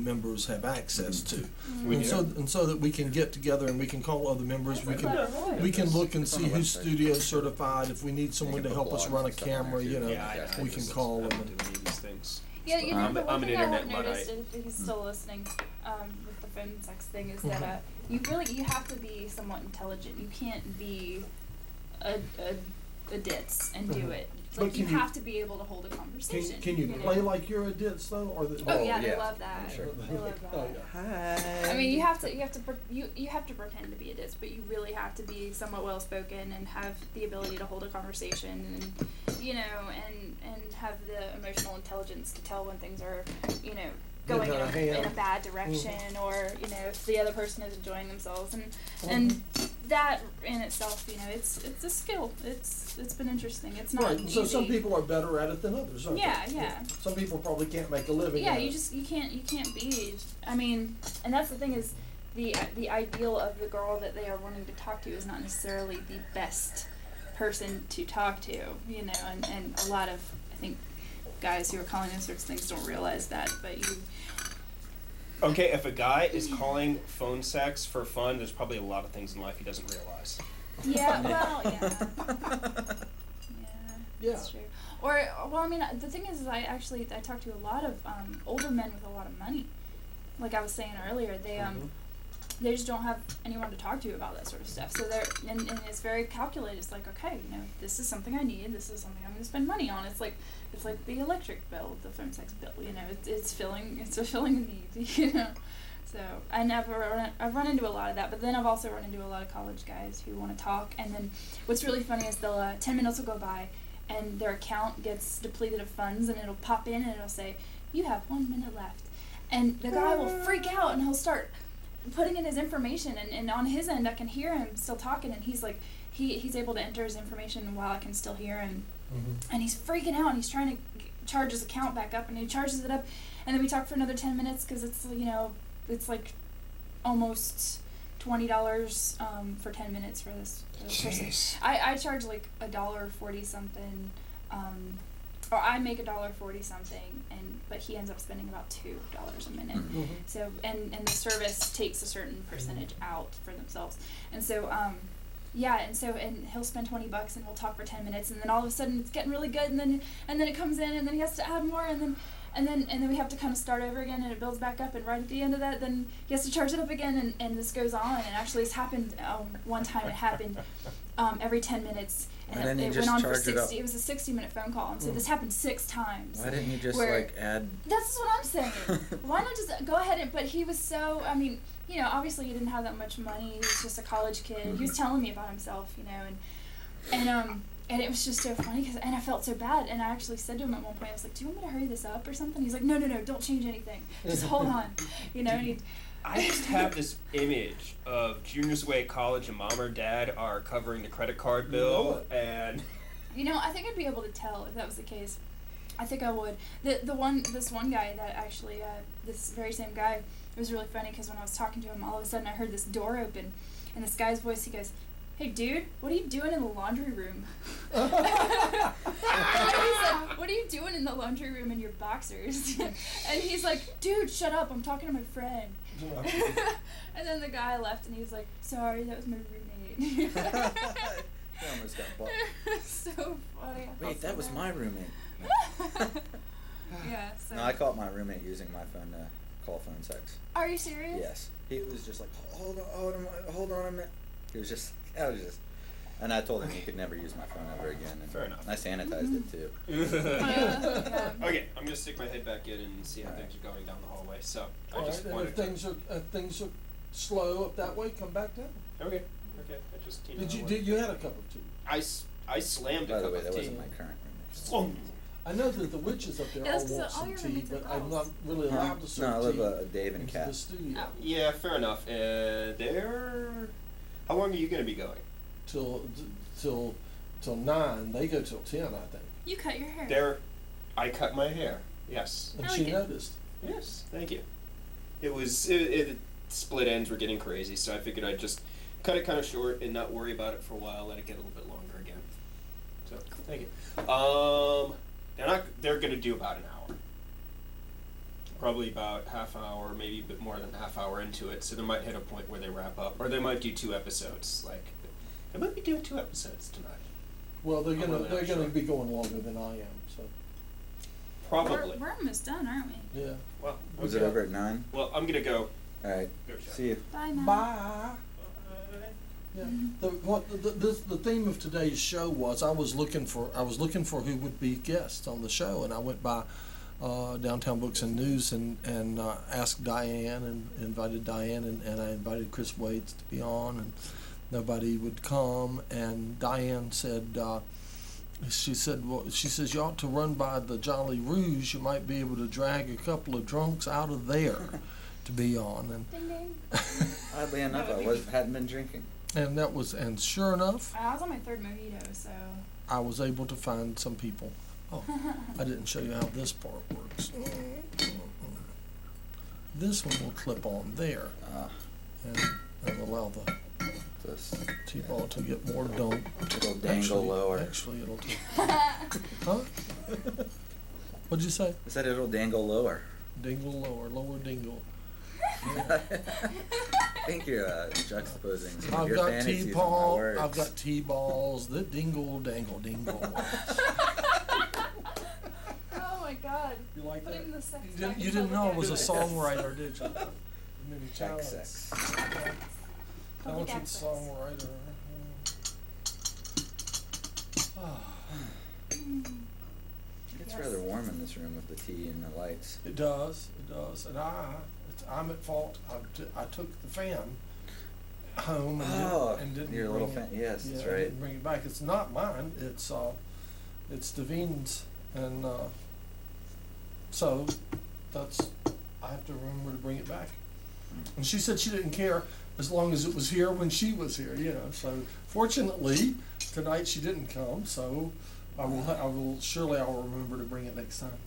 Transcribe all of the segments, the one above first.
members have access to. Mm-hmm. And so that we can get together and we can call other members. We can look and see who's studio certified. If we need someone to help us run a camera, we can call them. I don't do any of these things. Yeah, the one I'm an thing I have internet noticed, Luddite. if he's still listening, with the phone sex thing, is that you have to be somewhat intelligent. You can't be a ditz and do it. Like, you have to be able to hold a conversation. Can you play like you're a ditz though, or they love that. Sure. They love that. Oh, yeah. Hi. I mean, you have to pretend to be a ditz, but you really have to be somewhat well spoken and have the ability to hold a conversation, and and have the emotional intelligence to tell when things are going in a bad direction, or if the other person is enjoying themselves, and that in itself, it's a skill. It's been interesting. It's not easy. So some people are better at it than others. Yeah. Some people probably can't make a living. Yeah, you can't be. I mean, and that's the thing is, the ideal of the girl that they are wanting to talk to is not necessarily the best person to talk to. And a lot of, I think, guys who are calling those sorts of things don't realize that, but you. Okay, if a guy is calling phone sex for fun, there's probably a lot of things in life he doesn't realize. Yeah, well, yeah, that's true. The thing is I talk to a lot of older men with a lot of money. Like I was saying earlier, they just don't have anyone to talk to about that sort of stuff. So and it's very calculated. It's like, okay, this is something I need. This is something I'm going to spend money on. It's like the electric bill, the phone sex bill. It's fulfilling a need. So I've run into a lot of that. But then I've also run into a lot of college guys who want to talk. And then what's really funny is they'll 10 minutes will go by, and their account gets depleted of funds, and it'll pop in and it'll say, "You have 1 minute left," and the guy will freak out and he'll start putting in his information, and on his end I can hear him still talking, and he's like he's able to enter his information while I can still hear him, and he's freaking out, and he's trying to charge his account back up, and he charges it up, and then we talk for another 10 minutes because it's like almost $20 for 10 minutes for this person. I charge like $1.40 something, or I make $1.40 something, but he ends up spending about $2 a minute. So and the service takes a certain percentage out for themselves, and so and he'll spend $20 and we'll talk for 10 minutes, and then all of a sudden it's getting really good, and then it comes in, and then he has to add more, and then we have to kind of start over again, and it builds back up, and right at the end of that, then he has to charge it up again, and this goes on. And actually, it's happened one time. It happened every 10 minutes, and it went on for 60. It was a 60-minute phone call, and so this happened 6 times. Why didn't you just add? That's what I'm saying. Why not just go ahead but he was so. I mean, obviously he didn't have that much money. He was just a college kid. He was telling me about himself, and it was just so funny, and I felt so bad, and I actually said to him at one point, I was like, "Do you want me to hurry this up or something?" He's like, No, don't change anything. Just hold on, I just have this image of juniors away at college, and mom or dad are covering the credit card bill, and... I think I'd be able to tell if that was the case. I think I would. This one guy that actually, this very same guy, it was really funny, because when I was talking to him, all of a sudden I heard this door open, and this guy's voice, he goes, "Hey, dude, what are you doing in the laundry room?" And he said, "What are you doing in the laundry room in your boxers?" And he's like, "Dude, shut up, I'm talking to my friend." And then the guy left, and he was like, "Sorry, that was my roommate." He almost got bucked. So funny. Wait, that was my roommate. Yeah, so. No, I caught my roommate using my phone to call phone sex. Are you serious? Yes. He was just like, hold on a minute. He was just, and I told him he could never use my phone ever again. And fair enough. I sanitized it too. Okay, I'm gonna stick my head back in and see how things are going down the hallway. So I just wanted if things are slow up that way, come back down. Okay. I just you had a cup of tea? I slammed a cup of tea. By the way, that wasn't my current roommate. I know that the witches up there all want some tea, but I'm not really allowed to serve tea. No, I live Dave and Kat. The studio. Oh. Yeah, fair enough. How long are you going to be going? Till 9. They go till 10, I think. You cut your hair. I cut my hair. Yes. And she noticed. Yes, thank you. It split ends were getting crazy, so I figured I'd just cut it kind of short and not worry about it for a while. Let it get a little bit longer again. So thank you. They're going to do about an hour. probably about half an hour, maybe a bit more than a half hour into it, so they might hit a point where they wrap up, or they might do 2 episodes. Like, they might be doing 2 episodes tonight. Well, they're I'm gonna really they're not gonna sure. be going longer than I am. So Probably. We're almost done, aren't we? yeah. Well, Was it over at 9? well, I'm gonna go. All right. Go check. See you. Bye, Matt. Bye. Yeah. The theme of today's show was I was looking for who would be guests on the show, and I went by Downtown Books and News and asked Diane and invited Diane and I invited Chris Waits to be on, and nobody would come. And Diane said she says you ought to run by the Jolly Rouge. You might be able to drag a couple of drunks out of there to be on. And Ding ding. Oddly enough, I hadn't been drinking. and sure enough, I was on my 3rd mojito, so. I was able to find some people. Oh, I didn't show you how this part works. This one will clip on there and allow the This T-ball to get more dome. it'll dangle lower. Actually, it'll take. Huh? What'd you say? I said it'll dangle lower. Dingle lower dingle. I think you're juxtaposing some of I've your got fantasies on my T-ball. words. I've got T-balls that dingle dangle dingle. Oh my God. You like Putting that? the sex You back didn't in know I public was a access. songwriter, did you? Many talents. Sex. Public Talented access. songwriter. It's Yes. rather warm in this room with the tea and the lights. It does, and I'm at fault. I took the fan home and didn't your bring little it. fan. Yes, Yeah, that's I right. didn't bring it back. It's not mine. It's Davine's, and so I have to remember to bring it back. And she said she didn't care as long as it was here when she was here, So fortunately, tonight she didn't come. So I will surely remember to bring it next time.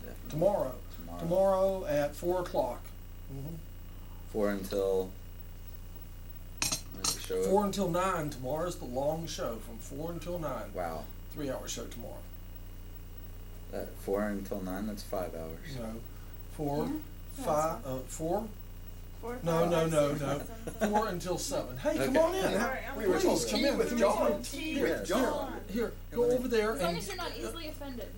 Definitely. Tomorrow at 4:00. 4 until. When's the show? 4 until 9. Tomorrow's the long show from 4 until 9. Wow. 3-hour show tomorrow. That 4 until 9. That's 5 hours. No, 4, Yeah, 5, 4. 4, No, 5, no, 6, no, 7, no. 7. 4 until 7. Hey, come Okay. on in. Sorry, We were Please told come tea in. with Come John. in. Tea with Here, John. here, go over there As long and as you're not easily offended.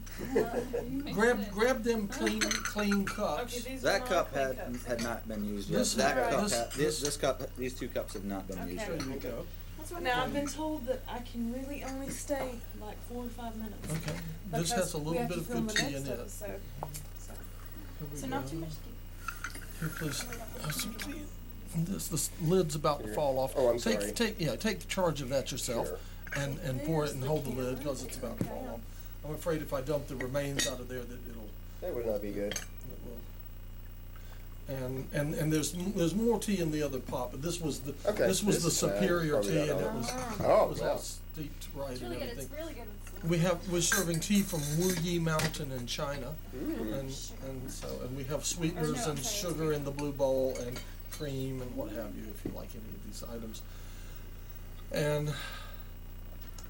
grab them clean cups. Okay, these That are cup non-clean had cups. had not been used yet. This- That Right. cup this- had, this- this cup, these 2 cups have not been used Okay. yet. There you go. That's what Now I've been told that I can really only stay like 4 to 5 minutes. Okay. This because has a we little have bit to of film good the tea next in it. episode. So. Here we So not go. too much tea. Here, please. Have some tea. And this lid's about to fall off. Oh, I'm sorry. Take charge of that yourself, Sure. and pour it and hold the lid because it's There's about the to fall camera. off. I'm afraid if I dump the remains out of there that it'll. That would not be good. It will. And there's more tea in the other pot, but this was the Okay, this was this the is bad. superior Probably tea, not and it all. was Oh, it was wow. all steeped right It's and really good. everything. It's really good. We're serving tea from Wu Yi Mountain in China, Mm. and we have sweeteners Or no, and sorry, sugar in the blue bowl and cream and what have you if you like any of these items. And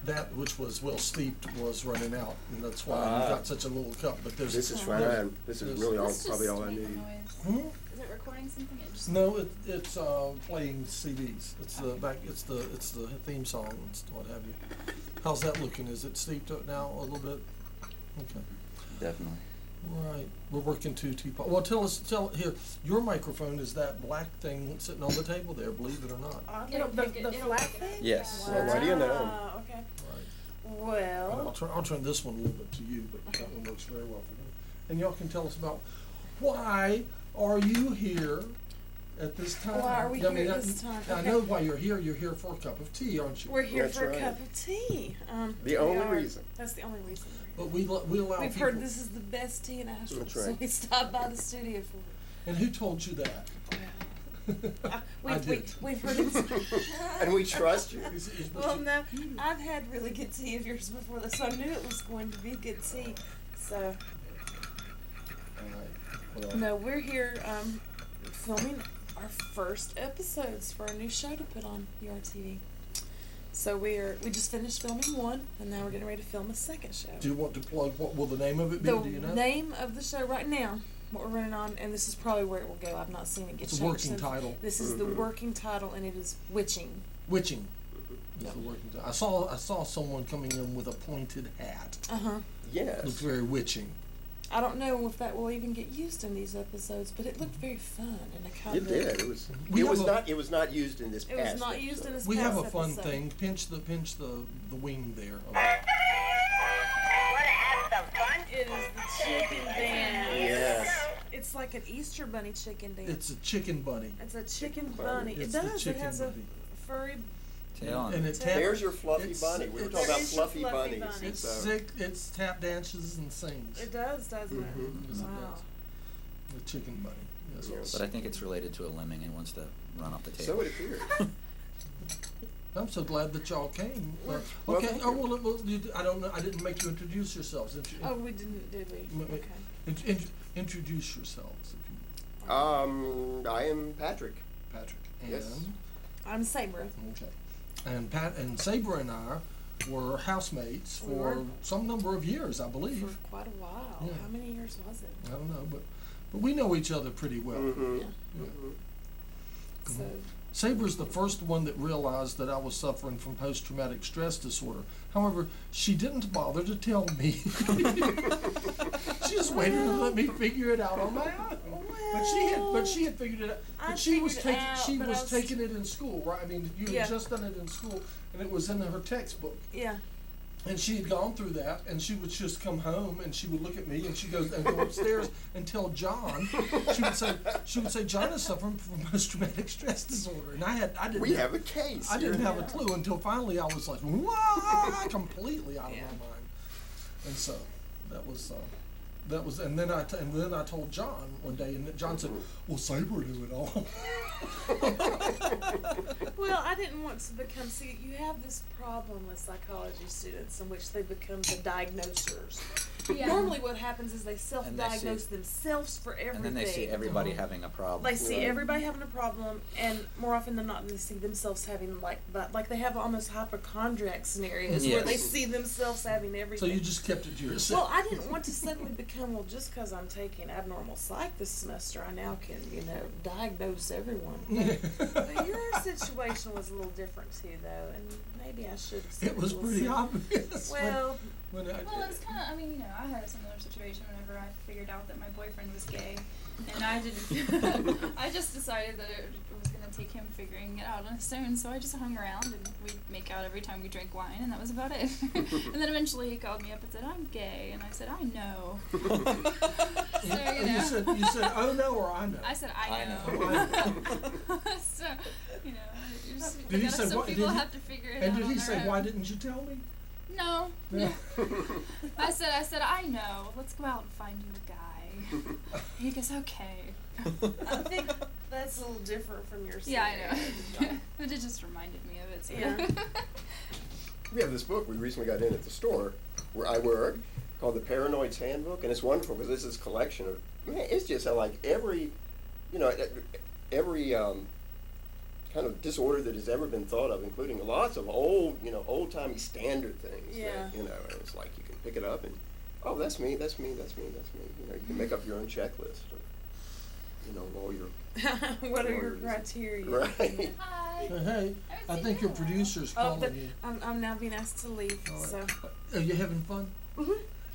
that which was well steeped was running out, and that's why Ah. you got such a little cup. But there's This is fine. fine. This is really all, Let's just probably all I make a need. noise. Hmm? Is it recording something? It just No, it's playing CDs. It's the back. It's the theme song and what have you. How's that looking? Is it steeped up now a little bit? Okay. Definitely. Right. We're working 2 teapot. Well, tell here. Your microphone is that black thing sitting on the table there. Believe it or not. It'll the pick it- the it'll flat pick it up. thing? Yes. Well, why do you know? Ah, okay. Right. And Well, I'll turn this one a little bit to you, but that one works very well for me. And y'all can tell us about why are you here at this time? Why are we I mean, here at this time? I Okay. know why you're here. You're here for a cup of tea, aren't you? we're here That's for right. a cup of tea. The we only are. reason. That's the only reason we're here. But we allow We've people. heard this is the best tea in Asheville, That's so right. we stopped by the studio for it. And who told you that? Well, I did. we've heard it. And we trust you. Well, no, I've had really good tea of yours before, so I knew it was going to be good tea. So, no, we're here filming our first episodes for a new show to put on URTV. So we just finished filming 1, and now we're getting ready to film a second show. Do you want to plug? What will the name of it be? The Do you know? name of the show right now what we're running on, and this is probably where it will go. I've not seen it get It's a changed working since. title. This is the working title, and it is Witching. Witching. It's a working title. I saw someone coming in with a pointed hat. Yes. Looked very witching. I don't know if that will even get used in these episodes, but it looked very fun and a kind It of. did. It was. We It was have a- not. It was not used in this It past. was not used in this. We past have a fun episode. thing. Pinch the wing there. It is the chicken dance. Yes. It's like an Easter bunny chicken dance. It's a chicken bunny. It's a chicken bunny. It's it the does. It chicken has bunny. a furry. And it There's tap, There's your fluffy it's- bunny. We were it's- talking about There's your fluffy fluffy bunnies. bunny. it's So- sick. It's tap dances and sings. It does, doesn't it? Yes, it Wow. does. The chicken bunny. Yes, Yes. But I think it's related to a lemming and wants to run off the table. So it appears. I'm so glad that y'all came. Well, Okay. thank Oh you. well, I don't know. I didn't make you introduce yourselves. Oh, we didn't, did we? M- m- Okay. Introduce yourselves, if you I am Patrick. Patrick. Yes. And I'm Sabra. okay. And Pat and Saber and I were housemates We for were. some number of years, I For believe. quite a while. Yeah. How many years was it? I don't know, but we know each other pretty well. Mm-hmm. Yeah. Yeah. So, Saber's the first one that realized that I was suffering from post-traumatic stress disorder. However, she didn't bother to tell me. She just waited to let me figure it out on my own. But she had figured it out. I But she was figured it taking out, she but I was was- taking it in school, right? I mean, you Yeah. had just done it in school, and it was in her textbook. yeah. And she had gone through that, and she would just come home, and she would look at me, and she goes and go upstairs and tell John. She would say, John is suffering from post-traumatic stress disorder, and I didn't. We have a case. I didn't here. have a clue until finally I was like, "Wah!" completely out of Yeah. my mind. And so that was, and then I told John one day, and John said, "Well, Saber knew it all." Well, I didn't want to become. See, you have this problem with psychology students in which they become the diagnosers. Yeah. Normally, what happens is they self-diagnose themselves for everything. And then they see everybody having a problem. They see Right. everybody having a problem, and more often than not, they see themselves having like they have almost hypochondriac scenarios where they Yes. see themselves having So everything. you just kept it to yourself. Well, I didn't want to suddenly become, well, just because I'm taking abnormal psych this semester, I now can, diagnose everyone. But your situation was a little different too, though, and maybe I should have said It was a little pretty sooner. obvious. Well, when I Well, it's kind of, I had a similar situation whenever I figured out that my boyfriend was gay. And I didn't, I just decided that it was going to take him figuring it out on his own. So I just hung around and we'd make out every time we drank wine, and that was about it. And then eventually he called me up and said, I'm gay. And I said, I know. So, And you said, oh no, or I know. I said, I I know. know. So, Did he gotta- say some what- people did he- have to figure it And out did on he their say, own. why didn't you tell me? No. Yeah. I said, I know. Let's go out and find you a guy. He goes, okay. I think that's a little different from your Yeah, I scenario. know. But it just reminded me of it. So. Yeah. We have this book we recently got in at the store where I work called The Paranoid's Handbook, and it's wonderful because this is a collection of, it's just like every kind of disorder that has ever been thought of, including lots of old-timey standard things. Yeah. That, and it's like you can pick it up and, oh, that's me, that's me, that's me, that's me. You can make up your own checklist of, all your, What are your Orders. criteria? right. Hi. Hey, I think your producer's Oh, calling but you. I'm now being asked to leave, All right. so. Are you having fun?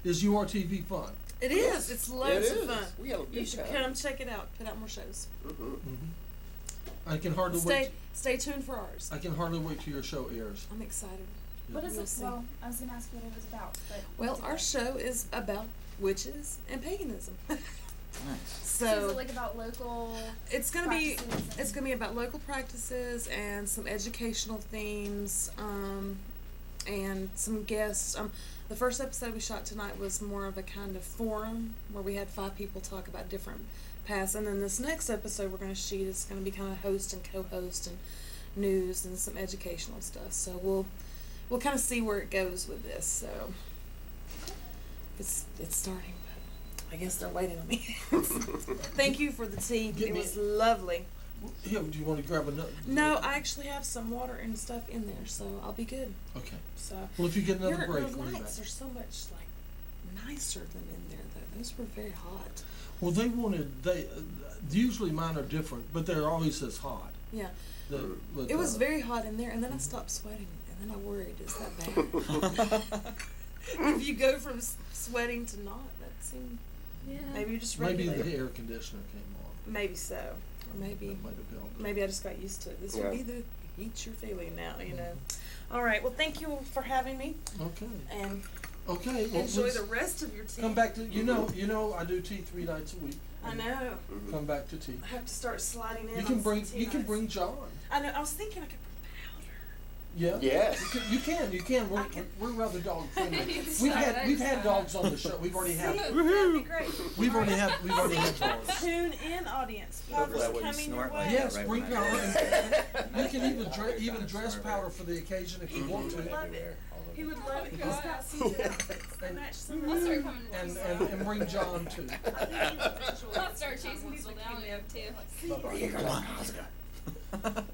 Is URTV fun? It is. It's loads It of is. fun. We have a good You should time. come check it out. Put out more shows. Mm-hmm. Mm-hmm. I can hardly wait. Stay tuned for ours. I can hardly wait till your show airs. I'm excited. What is We'll it? see. Well, I was going to ask you what it was about. But Well, our show is about witches and paganism. Nice. So is So it like about local it's gonna be practices it's gonna be about local practices and some educational themes, and some guests. The first episode we shot tonight was more of a kind of forum where we had 5 people talk about different paths, and then this next episode we're gonna shoot is gonna be kind of host and co-host and news and some educational stuff. So we'll kind of see where it goes with this. So it's starting. I guess they're waiting on me. Thank you for the tea. Get It me- was lovely. Yeah, do you want to grab another? No, I actually have some water and stuff in there, so I'll be good. Okay. So Well, if you get another your break, we'll be back. lights are so much like nicer than in there though. Those were very hot. Well, usually mine are different, but they're always as hot. Yeah. But, It was very hot in there, and then I stopped sweating, and then I worried, is that bad? If you go from sweating to not, that seemed, Yeah. maybe you just maybe regulated. the air conditioner came on. Maybe so. Or maybe, That might have helped. maybe I just got used to it. This Yeah. would be the heat you're feeling now, you know. All right, well, thank you for having me, Okay. and Okay. Well, enjoy let's the rest of your tea. come back to you know I do tea 3 nights a week. I know. Come back to tea. I have to start sliding in. You on can some bring tea you can nights. bring John. I know. I was thinking I could bring powder. Yeah. Yes. You can. We're rather dog friendly. We've had dogs on the show. We've already had. See, that'd be great. We've already had dogs. Tune in, audience. Hopefully I Powder's wouldn't coming your snort like way. that. Yes, right bring when I powder. do it. You can even Powder even kind of dress snort powder it. for the occasion if you want would to. love Everywhere, all over. He would love it. He's got some outfits that match some I'll start coming to And bring John too. I'll start chasing people down there too. Bye-bye. Come on, let's go. Right.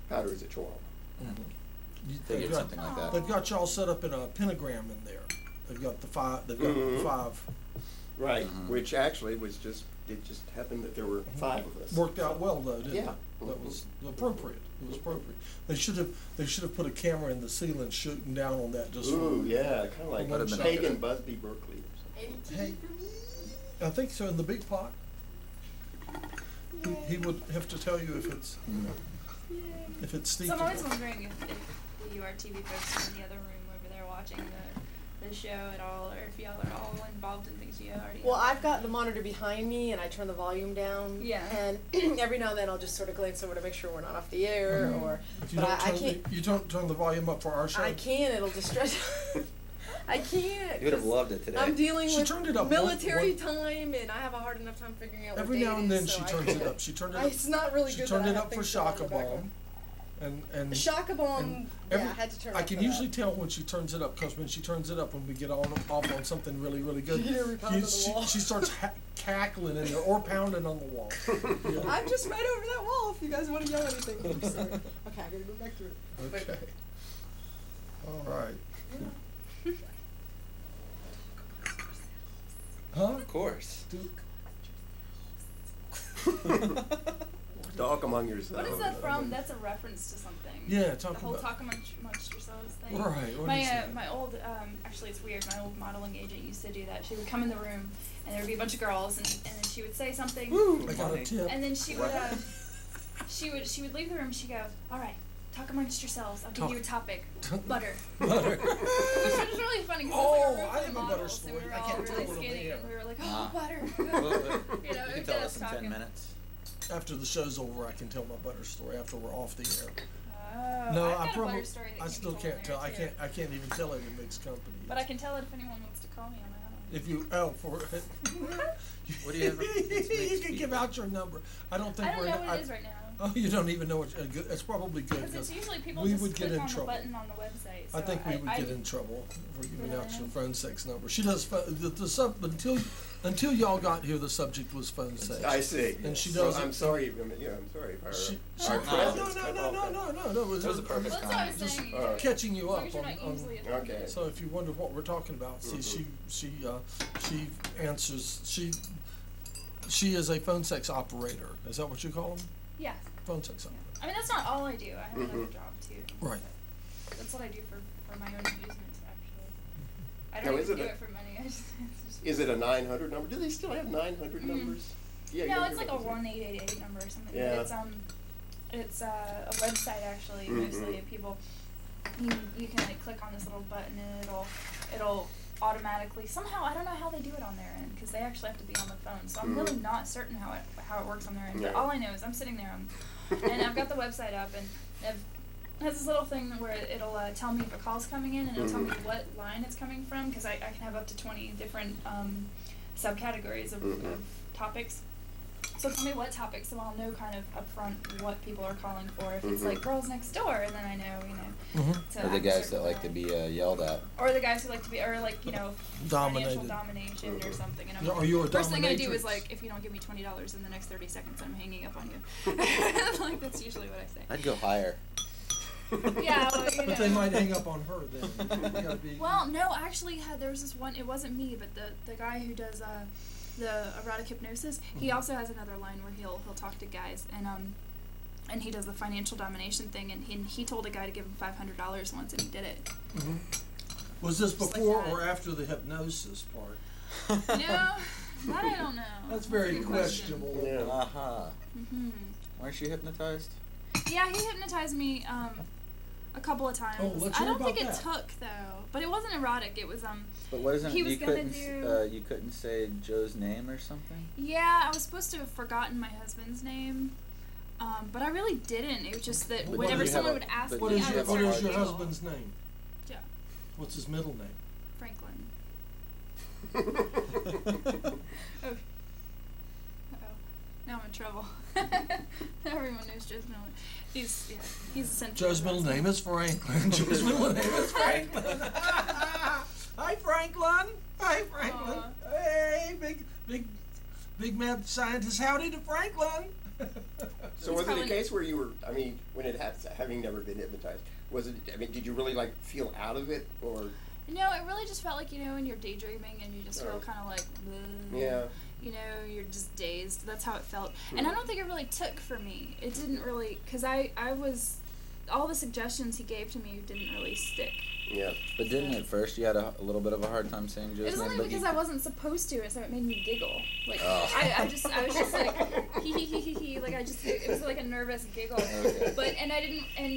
Powder is a chihuahua. Figured something like that. They've got y'all set up in a pentagram in there. They've got the five. They've got Mhm. 5. Right. Mhm. Which actually was just, it just happened that there were 5 of us. Worked out well though, didn't Yeah. it? That was appropriate. It was appropriate. They should have put a camera in the ceiling shooting down on that just Ooh, for. yeah, kind of like Would've been Hagen good. Busby Berkeley or something. Hey, I think so. In the big pot. He would have to tell you if it's steeped. So I'm in always it. wondering if you are TV folks are in the other room over there watching the show at all, or if y'all are all involved in things you already Well, know. I've got the monitor behind me, and I turn the volume down. Yeah. And every now and then I'll just sort of glance over to make sure we're not off the air, or. You But don't I turn can't. you don't turn the volume up for our show. I can. It'll distress. I can't. You would have 'cause loved it today. I'm dealing She with turned it up military one- time, and I have a hard enough time figuring out Every what day now it and then is, she so I turns it can't. up. She turned it up. It's not really She good. turned that I it have up for things going on in Shaka the background. Bomb. And Shaka Bomb. and Yeah, I had to turn. I up can for usually that. tell when she turns it up, because when she turns it up, when we get off on something really, really good, You hear me pounding the she, wall. she starts cackling in there or pounding on the wall. Yeah. I'm just right over that wall. If you guys want to yell anything, I'm sorry. Okay, I gotta go back to it. Okay. All right. Huh? Of course. Talk among yourselves. What is that from? That's a reference to something. Yeah, The talking whole about. talk amongst yourselves thing. Right. What My is that? my old actually it's weird. My old modeling agent used to do that. She would come in the room and there would be a bunch of girls and then she would say something Woo! I got a Money. tip. and then she would What? she would leave the room. She'd go, all right, talk amongst yourselves. I'll give Talk. you a topic. Butter. Butter. Which was really funny because Oh, it was like a room I full have of a butter models and we story. were I all can't tell really it on the skinny air. and we were like, Ah. oh, butter. Well, You know, you it can was tell us us in talking. 10 minutes. After the show's over, I can tell my butter story after we're off the air. Oh, No, I've I got a probably. butter story that I can be still told can't on tell. there, too. I can't even tell it in mixed company. But I can tell it if anyone wants to call me on my own. If you for What do you have against you mixed can give people? out your number. I don't think I don't we're. know what it is right now. Oh, you don't even know what. It's probably good Because it's usually people we just would get click in on trouble. the button on the website. So I think we would get in trouble for giving out Really? your phone sex number. She does until y'all got here. The subject was phone sex. I see. And she So does. I'm sorry. I'm sorry if our, She, our no, presence no, cut no, off no, that. no, no, no. It was That was a perfect Well, that's what I was comment. saying. All right. catching you As long up as you're on. not easily offended. Okay. So if you wonder what we're talking about, see, she answers. She is a phone sex operator. Is that what you call them? Yeah. Phone sex Yeah. operator. I mean, that's not all I do. I have another Mhm. job too. Right. But that's what I do for my own amusement, actually. I Now, don't is even do it a- it for money. I just, it's just Is it a 900 number? Do they still have 900 Mhm. numbers? Yeah. no, younger it's like a numbers, yeah. 1888 number or something. Yeah. But it's a website actually. Mhm. Mostly of people. You can like click on this little button and it'll automatically somehow I don't know how they do it on their end because they actually have to be on the phone. So I'm Mhm. really not certain how it works on their end. But Yeah. all I know is I'm sitting there and I've got the website up and it has this little thing where it'll tell me if a call's coming in and it'll tell me Mhm. what line it's coming from because I can have up to 20 different subcategories of topics. So tell me what topic, so I'll know kind of upfront what people are calling for. If it's like girls next door, and then I know, to Or the act guys certain that like to way. be yelled at. Or the guys who like to be, or like, financial Dominated. domination or something. And I'm Yeah, like, are you a first thing I do dominatrix? is like, if you don't give me $20 in the next 30 seconds, I'm hanging up on you. Like, that's usually what I say. I'd go higher. Yeah, well, you But they know. might hang up on her then. You gotta be. Well, no, actually, there was this one. It wasn't me, but the guy who does the erotic hypnosis. He also has another line where he'll talk to guys, and he does the financial domination thing, and he told a guy to give him $500 once, and he did it. Mhm. Was this Just like before that. or after the hypnosis part? You know, that I don't know. That's a very good question. questionable. Yeah. Aha. Mhm. Weren't you hypnotized? Yeah, he hypnotized me a couple of times. Oh, let's I hear don't think about it that. took though, but it wasn't erotic. It was But what isn't He was you gonna couldn't do- you couldn't say Joe's name or something? Yeah, I was supposed to have forgotten my husband's name, but I really didn't. It was just that But whenever you have someone a- would ask but me, What is I your would What start is your to giggle. husband's name? Joe. What's his middle name? Franklin. Oh. Uh-oh. Now I'm in trouble. Everyone knows Joe's middle name. He's essentially Joe's middle name is Franklin. Joe's middle name is Franklin. Hi, Franklin. Hi, Franklin. Aw. Hey, big mad scientist. Howdy to Franklin. So It's was it a probably- case where you were, I mean, when it had, having never been hypnotized, was it, I mean, did you really like feel out of it, or? No, it really just felt like, you know, when you're daydreaming and you just feel Oh. kind of like, bleh. Yeah. You know, you're just dazed. That's how it felt. And I don't think it really took for me. It didn't really, because I was, all the suggestions he gave to me didn't really stick. Yeah. But didn't at first you had a little bit of a hard time saying Joe's It was name? only but because you I wasn't supposed to, so it made me giggle. Like, Oh. I was just like, hee, like it was like a nervous giggle. Okay. But, and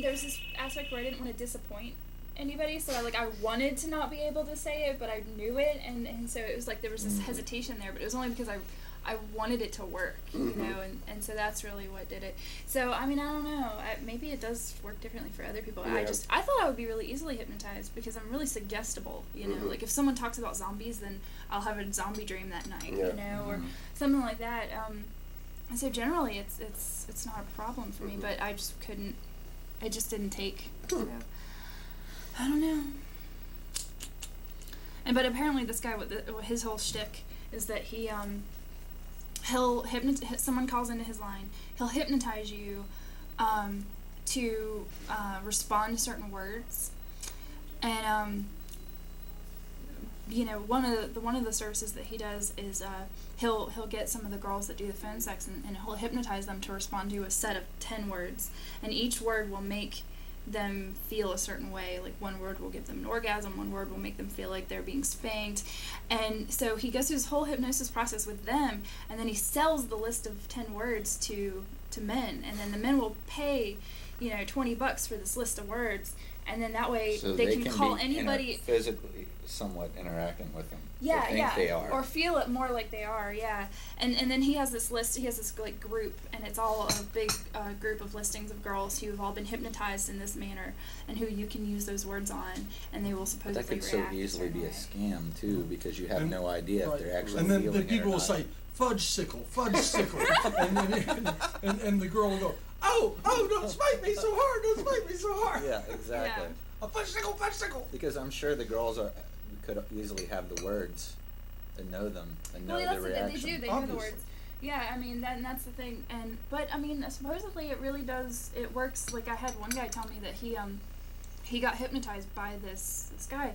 there's this aspect where I didn't want to disappoint anybody, so I wanted to not be able to say it, but I knew it, and so it was like there was this hesitation there, but it was only because I wanted it to work, you know, and so that's really what did it. So, I mean, I don't know, maybe it does work differently for other people. Yeah. I thought I would be really easily hypnotized because I'm really suggestible, you know, like if someone talks about zombies, then I'll have a zombie dream that night, Yeah. you know, or something like that. So generally it's not a problem for me, but I just couldn't, it just didn't take, so, I don't know. But apparently this guy with his whole shtick is that he'll someone calls into his line, he'll hypnotize you to respond to certain words, and you know, one of the services that he does is he'll get some of the girls that do the phone sex, and he'll hypnotize them to respond to a set of 10 words, and each word will make them feel a certain way. Like one word will give them an orgasm, one word will make them feel like they're being spanked, and so he goes through his whole hypnosis process with them, and then he sells the list of 10 words to men, and then the men will pay, you know, $20 for this list of words, and then that way so they can call be anybody. physically somewhat interacting with them. Yeah, or think yeah, they are. or feel it more like they are, yeah. And then he has this list. He has this like group, and it's all a big group of listings of girls who have all been hypnotized in this manner, and who you can use those words on, and they will But supposedly that could so react a easily be a certain way. scam too, because you have And- no idea Right. if they're actually And then feeling the people it or will not. say, fudge sickle, and the girl will go, oh, don't spank me so hard, don't spank me so hard. Yeah, exactly. Yeah. A fudge sickle. Because I'm sure the girls could easily have the words and know them and know Well, the that's reaction. they do. They know the Obviously. words. Yeah, I mean and that's the thing. But I mean, supposedly it really does. It works. Like I had one guy tell me that he got hypnotized by this guy,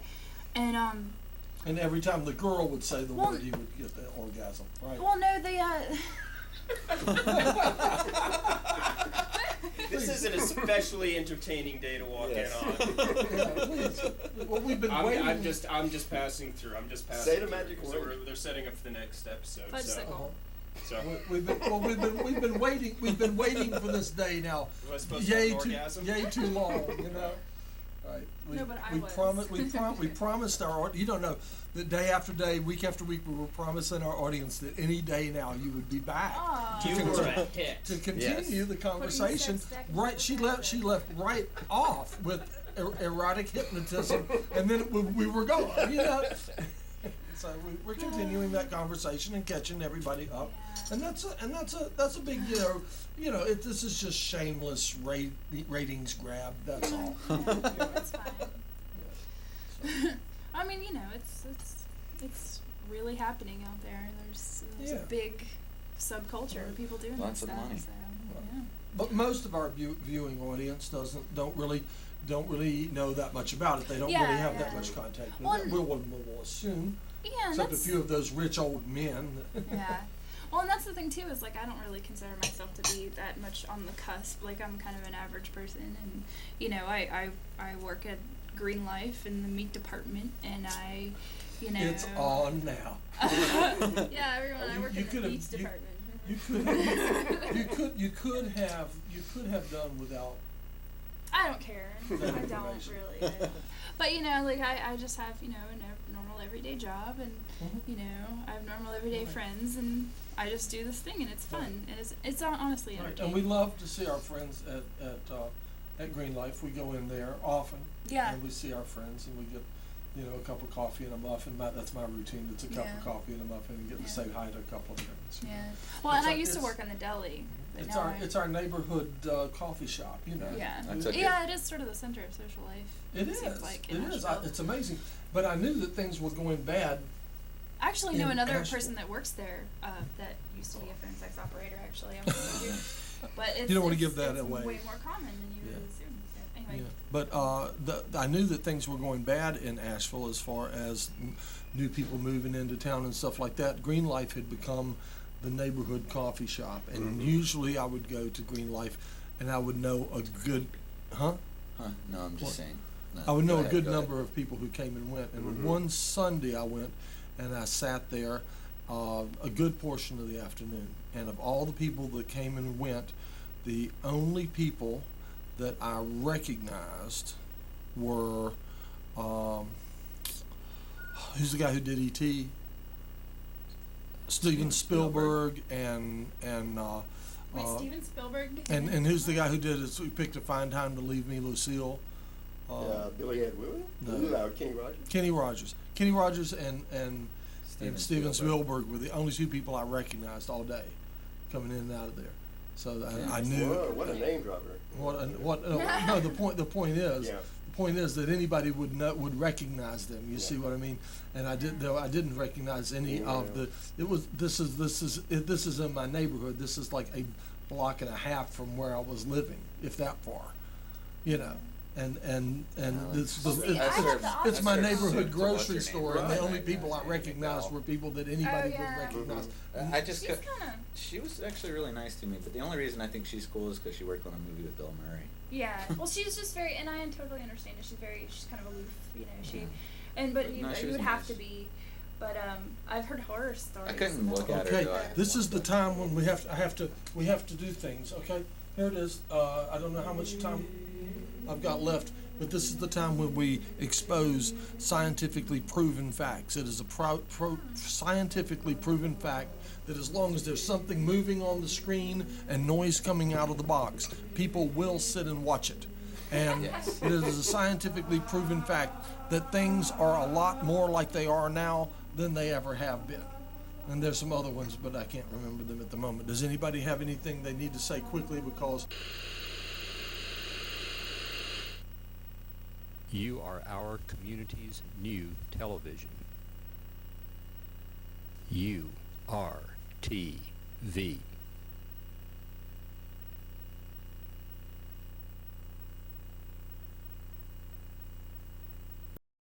and And every time the girl would say the Well- word, he would get the orgasm, right? well, no, they This is an especially entertaining day to walk Yes. in on. Yeah, please. Well, we've been waiting. I'm just passing through. I'm just passing Say the through, magic 'cause word. They're setting up for the next episode. Fudge so, sickle. so We've been waiting for this day now. was I supposed to have an Yay orgasm? too long, you know. Right. No, but I was. We promised our you don't know that day after day, week after week, we were promising our audience that any day now you would be back Aw. You to were a continue, hit. to continue Yes. the conversation. sex back Right, into she the left right off with erotic hypnotism, and then we were gone. You know. So we're continuing that conversation and catching everybody up, Yeah. and that's a big this is just shameless ratings grab. That's all. That's fine. I mean, you know, it's really happening out there. There's Yeah. a big subculture of people doing Lots this of stuff. money. So, But most of our viewing audience don't really know that much about it. They don't Yeah, really have yeah. that much contact with Well, it. We'll assume, Yeah, and except a that's, few of those rich old men. yeah. Well, and that's the thing too, is like I don't really consider myself to be that much on the cusp. Like I'm kind of an average person, and you know, I work at Green Life in the meat department, and I, you know. It's on now. Yeah, everyone. I work in the meats department. You could have done without. I don't care. I don't information. really. But you know, like I just have, you know, a normal everyday job, and Mhm. you know, I have normal everyday Right. friends, and I just do this thing, and it's fun, and it's honestly Right. entertaining. And we love to see our friends at Green Life. We go in there often. Yeah. And we see our friends, and we get, you know, a cup of coffee and a muffin. That's my routine. It's a cup Yeah. of coffee and a muffin, and get Yeah. to say hi to a couple of friends. you know. Yeah. Well, and It's I our- used to it's- work in the deli. But It's now our neighborhood coffee shop. You know. Yeah. That's okay. Yeah, it is sort of the center of social life. It is. Seems like It in is. Asheville. It's amazing. But I knew that things were going bad. I actually know in another Asheville. person that works there that used to be a phone sex operator. Actually, I won't give you. But it's, You don't wanna it's- give that it's away. way more common than you Yeah. would assume. So anyway. Yeah. But I knew that things were going bad in Asheville as far as new people moving into town and stuff like that. Green Life had become the neighborhood coffee shop, and usually I would go to Green Life, and I would know a good, Huh? No, I'm just What? saying. No, I would know go a ahead, good go ahead. number of people who came and went. And Mhm. one Sunday I went, and I sat there a good portion of the afternoon. And of all the people that came and went, the only people that I recognized were, who's the guy who did E.T.? Steven Spielberg and Wait, Steven Spielberg. and who's the guy who did it? We picked a fine time to leave me, Lucille. Billy Ed Willie? No. Kenny Rogers? Kenny Rogers and Steven Spielberg. Spielberg were the only two people I recognized all day, coming in and out of there. So I knew. Whoa, what a name dropper. No, the point is. Yeah. The point is that anybody would recognize them. You see what I mean? And I didn't recognize any of the. This is in my neighborhood. This is like a block and a half from where I was living, if that far, you know. And this Well, see, I had the it's my opposite. neighborhood What's her grocery name? store, and the Right. only people I Right. recognized were people that anybody would yeah. recognize. I just She's got, kind of. she was actually really nice to me, but the only reason I think she's cool is because she worked on a movie with Bill Murray. Yeah. Well, she's just very, and I totally understand it. She's kind of aloof, you know. She, Yeah. but No, she you was would have nice. to be. But I've heard horror stories. I couldn't look at her. Okay, though. this is the time when we have to do things. Okay, here it is. I don't know how much time I've got left, but this is the time when we expose scientifically proven facts. It is a scientifically proven fact that as long as there's something moving on the screen and noise coming out of the box, people will sit and watch it. And Yes. it is a scientifically proven fact that things are a lot more like they are now than they ever have been. And there's some other ones, but I can't remember them at the moment. Does anybody have anything they need to say quickly? Because You are our community's new television. URTV.